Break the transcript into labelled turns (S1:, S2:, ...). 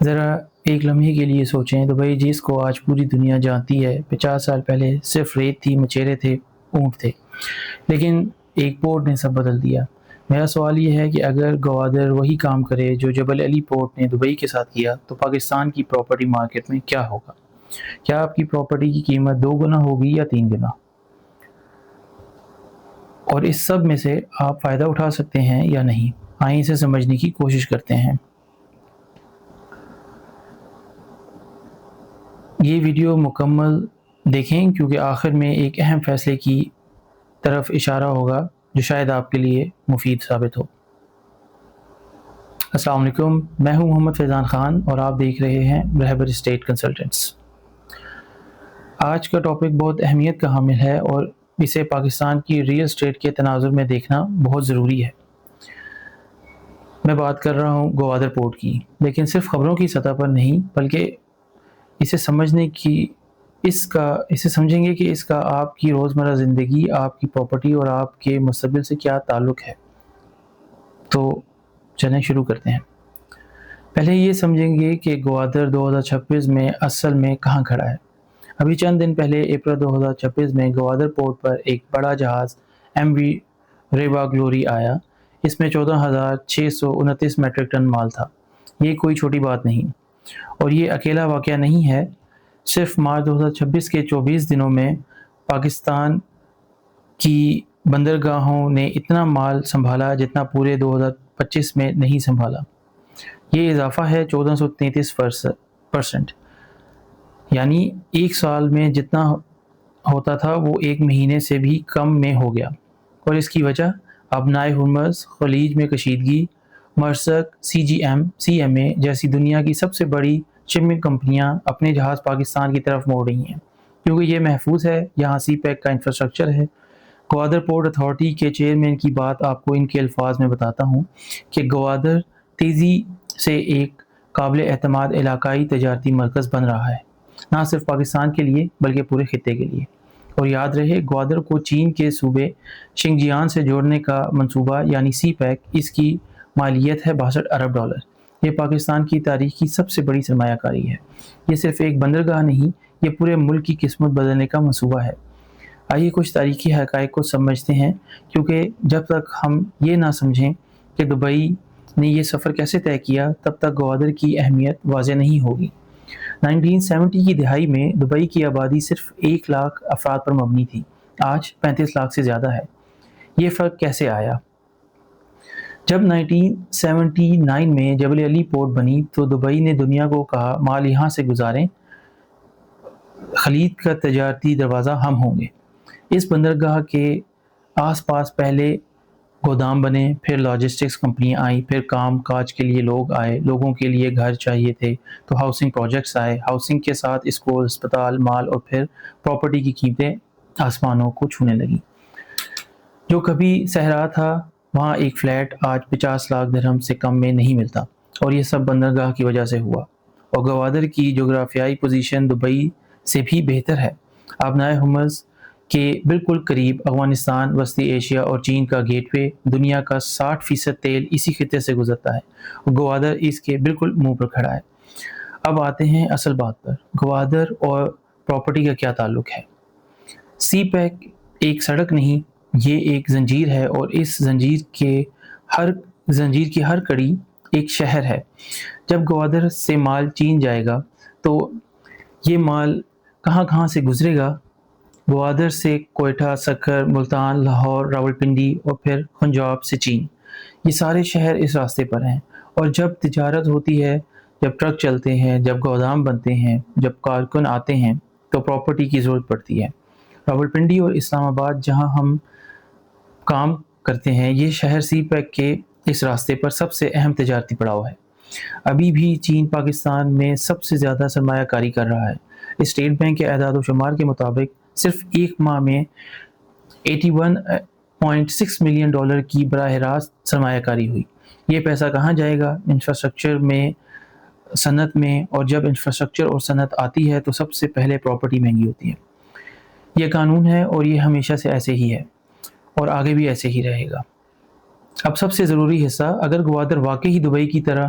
S1: ذرا ایک لمحے کے لیے سوچیں، دبئی جس کو آج پوری دنیا جانتی ہے 50 سال پہلے صرف ریت تھی، مچھیرے تھے، اونٹ تھے، لیکن ایک پورٹ نے سب بدل دیا۔ میرا سوال یہ ہے کہ اگر گوادر وہی کام کرے جو جبل علی پورٹ نے دبئی کے ساتھ کیا تو پاکستان کی پراپرٹی مارکیٹ میں کیا ہوگا؟ کیا آپ کی پراپرٹی کی قیمت 2 گنا ہوگی یا 3 گنا؟ اور اس سب میں سے آپ فائدہ اٹھا سکتے ہیں یا نہیں؟ آئیں اسے سمجھنے کی کوشش کرتے ہیں۔ یہ ویڈیو مکمل دیکھیں کیونکہ آخر میں ایک اہم فیصلے کی طرف اشارہ ہوگا جو شاید آپ کے لیے مفید ثابت ہو۔ السلام علیکم، میں ہوں محمد فیضان خان اور آپ دیکھ رہے ہیں رہبر اسٹیٹ کنسلٹنٹس۔ آج کا ٹاپک بہت اہمیت کا حامل ہے اور اسے پاکستان کی ریل اسٹیٹ کے تناظر میں دیکھنا بہت ضروری ہے۔ میں بات کر رہا ہوں گوادر پورٹ کی، لیکن صرف خبروں کی سطح پر نہیں بلکہ اسے سمجھیں گے کہ اس کا آپ کی روزمرہ زندگی، آپ کی پراپرٹی اور آپ کے مستقبل سے کیا تعلق ہے۔ تو چلیں شروع کرتے ہیں۔ پہلے یہ سمجھیں گے کہ گوادر 2026 میں اصل میں کہاں کھڑا ہے۔ ابھی چند دن پہلے اپریل 2026 میں گوادر پورٹ پر ایک بڑا جہاز ایم وی ریوا گلوری آیا۔ اس میں 14,629 میٹرک ٹن مال تھا۔ یہ کوئی چھوٹی بات نہیں، اور یہ اکیلا واقعہ نہیں ہے۔ صرف مارچ 2026 کے 24 دنوں میں پاکستان کی بندرگاہوں نے اتنا مال سنبھالا جتنا پورے 2025 میں نہیں سنبھالا۔ یہ اضافہ ہے 1433%، یعنی ایک سال میں جتنا ہوتا تھا وہ ایک مہینے سے بھی کم میں ہو گیا۔ اور اس کی وجہ ابنائے ہرمز، خلیج میں کشیدگی، مرسک، سی ایم اے جیسی دنیا کی سب سے بڑی شپنگ کمپنیاں اپنے جہاز پاکستان کی طرف موڑ رہی ہیں، کیونکہ یہ محفوظ ہے، یہاں سی پیک کا انفراسٹرکچر ہے۔ گوادر پورٹ اتھارٹی کے چیئرمین کی بات آپ کو ان کے الفاظ میں بتاتا ہوں کہ گوادر تیزی سے ایک قابل اعتماد علاقائی تجارتی مرکز بن رہا ہے، نہ صرف پاکستان کے لیے بلکہ پورے خطے کے لیے۔ اور یاد رہے، گوادر کو چین کے صوبے شنجیان سے جوڑنے کا منصوبہ یعنی سی پیک، اس کی مالیت ہے 62 ارب ڈالر۔ یہ پاکستان کی تاریخ کی سب سے بڑی سرمایہ کاری ہے۔ یہ صرف ایک بندرگاہ نہیں، یہ پورے ملک کی قسمت بدلنے کا منصوبہ ہے۔ آئیے کچھ تاریخی حقائق کو سمجھتے ہیں، کیونکہ جب تک ہم یہ نہ سمجھیں کہ دبئی نے یہ سفر کیسے طے کیا، تب تک گوادر کی اہمیت واضح نہیں ہوگی۔ 1970 کی دہائی میں دبئی کی آبادی صرف 1 لاکھ افراد پر مبنی تھی، آج 35 لاکھ سے زیادہ ہے۔ یہ فرق کیسے آیا؟ جب 1979 میں جبل علی پورٹ بنی تو دبئی نے دنیا کو کہا مال یہاں سے گزاریں، خلیج کا تجارتی دروازہ ہم ہوں گے۔ اس بندرگاہ کے آس پاس پہلے گودام بنے، پھر لاجسٹکس کمپنیاں آئیں، پھر کام کاج کے لیے لوگ آئے، لوگوں کے لیے گھر چاہیے تھے تو ہاؤسنگ پروجیکٹس آئے، ہاؤسنگ کے ساتھ اسکول، اسپتال، مال، اور پھر پراپرٹی کی قیمتیں آسمانوں کو چھونے لگیں۔ جو کبھی صحرا تھا وہاں ایک فلیٹ آج 50 لاکھ درہم سے کم میں نہیں ملتا، اور یہ سب بندرگاہ کی وجہ سے ہوا۔ اور گوادر کی جغرافیائی پوزیشن دبئی سے بھی بہتر ہے۔ آبنائے ہرمز کے بالکل قریب، افغانستان، وسطی ایشیا اور چین کا گیٹ وے، دنیا کا 60% تیل اسی خطے سے گزرتا ہے، اور گوادر اس کے بالکل منہ پر کھڑا ہے۔ اب آتے ہیں اصل بات پر، گوادر اور پراپرٹی کا کیا تعلق ہے؟ سی پیک ایک سڑک نہیں، یہ ایک زنجیر ہے، اور اس زنجیر کی ہر کڑی ایک شہر ہے۔ جب گوادر سے مال چین جائے گا تو یہ مال کہاں سے گزرے گا؟ گوادر سے کوئٹہ، سکر، ملتان، لاہور، راولپنڈی اور پھر پنجاب سے چین۔ یہ سارے شہر اس راستے پر ہیں، اور جب تجارت ہوتی ہے، جب ٹرک چلتے ہیں، جب گودام بنتے ہیں، جب کارکن آتے ہیں تو پراپرٹی کی ضرورت پڑتی ہے۔ راولپنڈی اور اسلام آباد جہاں ہم کام کرتے ہیں، یہ شہر سی پیک کے اس راستے پر سب سے اہم تجارتی پڑاؤ ہے۔ ابھی بھی چین پاکستان میں سب سے زیادہ سرمایہ کاری کر رہا ہے۔ اسٹیٹ بینک کے اعداد و شمار کے مطابق صرف ایک ماہ میں 81.6 ملین ڈالر کی براہ راست سرمایہ کاری ہوئی۔ یہ پیسہ کہاں جائے گا؟ انفراسٹرکچر میں، صنعت میں، اور جب انفراسٹرکچر اور صنعت آتی ہے تو سب سے پہلے پراپرٹی مہنگی ہوتی ہے۔ یہ قانون ہے اور یہ ہمیشہ سے ایسے ہی ہے اور آگے بھی ایسے ہی رہے گا۔ اب سب سے ضروری حصہ، اگر گوادر واقعی دبئی کی طرح